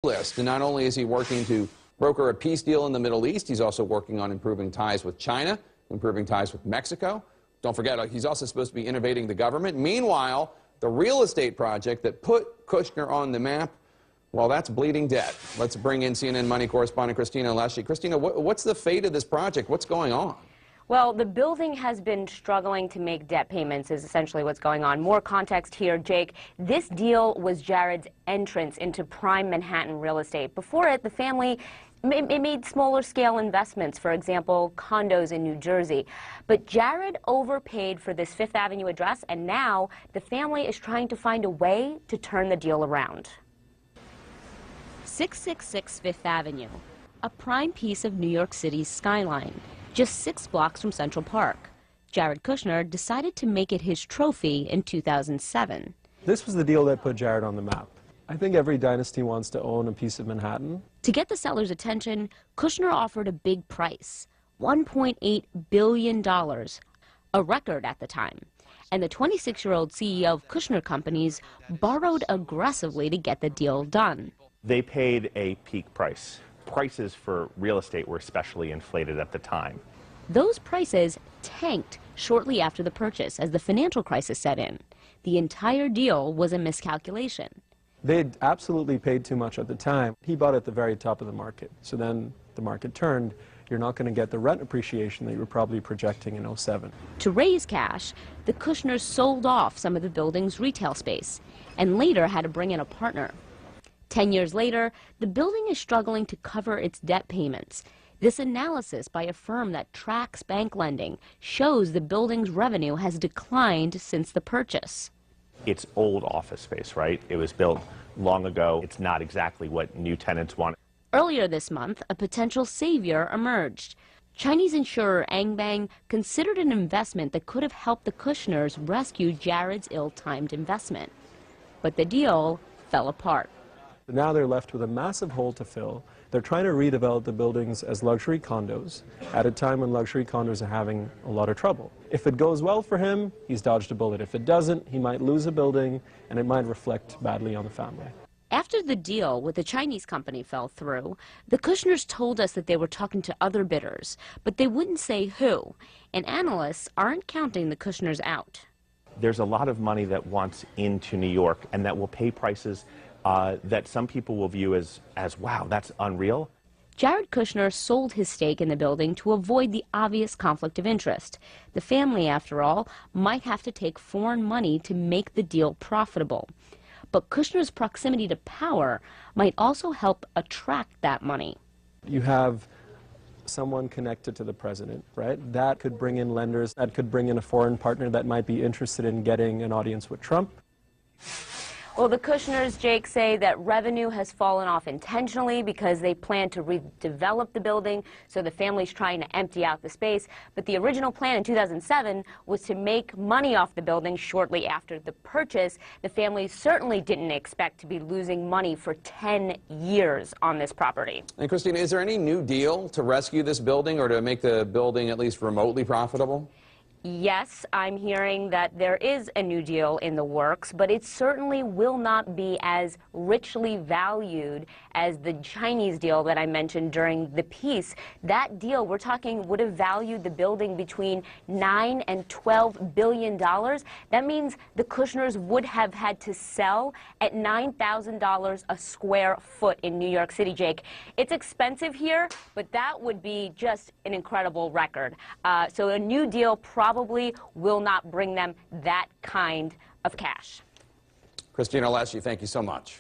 list. And not only is he working to broker a peace deal in the Middle East, he's also working on improving ties with China, improving ties with Mexico. Don't forget, he's also supposed to be innovating the government. Meanwhile, the real estate project that put Kushner on the map, well, that's bleeding dead. Let's bring in CNN Money correspondent Christina Alessi. Christina, what's the fate of this project? What's going on? Well, the building has been struggling to make debt payments is essentially what's going on. More context here, Jake. This deal was Jared's entrance into prime Manhattan real estate. Before it, the family made smaller scale investments, for example, condos in New Jersey. But Jared overpaid for this Fifth Avenue address, and now the family is trying to find a way to turn the deal around. 666 Fifth Avenue, a prime piece of New York City's skyline. Just 6 blocks from Central Park. Jared Kushner decided to make it his trophy in 2007. This was the deal that put Jared on the map. I think every dynasty wants to own a piece of Manhattan. To get the seller's attention, Kushner offered a big price, $1.8 billion, a record at the time. And the 26-year-old CEO of Kushner Companies borrowed aggressively to get the deal done. They paid a peak price. Prices for real estate were especially inflated at the time. Those prices tanked shortly after the purchase as the financial crisis set in. The entire deal was a miscalculation. They'd absolutely paid too much at the time. He bought at the very top of the market. So then the market turned. You're not going to get the rent appreciation that you were probably projecting in '07. To raise cash, the Kushners sold off some of the building's retail space and later had to bring in a partner. 10 years later, the building is struggling to cover its debt payments. This analysis by a firm that tracks bank lending shows the building's revenue has declined since the purchase. It's old office space, right? It was built long ago. It's not exactly what new tenants want. Earlier this month, a potential savior emerged. Chinese insurer Angbang considered an investment that could have helped the Kushners rescue Jared's ill-timed investment. But the deal fell apart. Now they're left with a massive hole to fill. They're trying to redevelop the buildings as luxury condos at a time when luxury condos are having a lot of trouble. If it goes well for him, he's dodged a bullet. If it doesn't, he might lose a building, and it might reflect badly on the family. After the deal with the Chinese company fell through, the Kushners told us that they were talking to other bidders, but they wouldn't say who, and analysts aren't counting the Kushners out. There's a lot of money that wants into New York and that will pay prices that some people will view as wow, that's unreal. Jared Kushner sold his stake in the building to avoid the obvious conflict of interest. The family, after all, might have to take foreign money to make the deal profitable. But Kushner's proximity to power might also help attract that money. You have someone connected to the president, right? That could bring in lenders, that could bring in a foreign partner that might be interested in getting an audience with Trump. Well, the Kushners, Jake, say that revenue has fallen off intentionally because they plan to redevelop the building, so the family's trying to empty out the space. But the original plan in 2007 was to make money off the building shortly after the purchase. The family certainly didn't expect to be losing money for 10 years on this property. And Christina, is there any new deal to rescue this building or to make the building at least remotely profitable? Yes, I'm hearing that there is a new deal in the works, but it certainly will not be as richly valued as the Chinese deal that I mentioned during the piece. That deal, we're talking, would have valued the building between $9 and $12 billion. That means the Kushners would have had to sell at $9,000 a square foot in New York City, Jake. It's expensive here, but that would be just an incredible record. So a new deal probably will not bring them that kind of cash. Christina Alessi, thank you so much.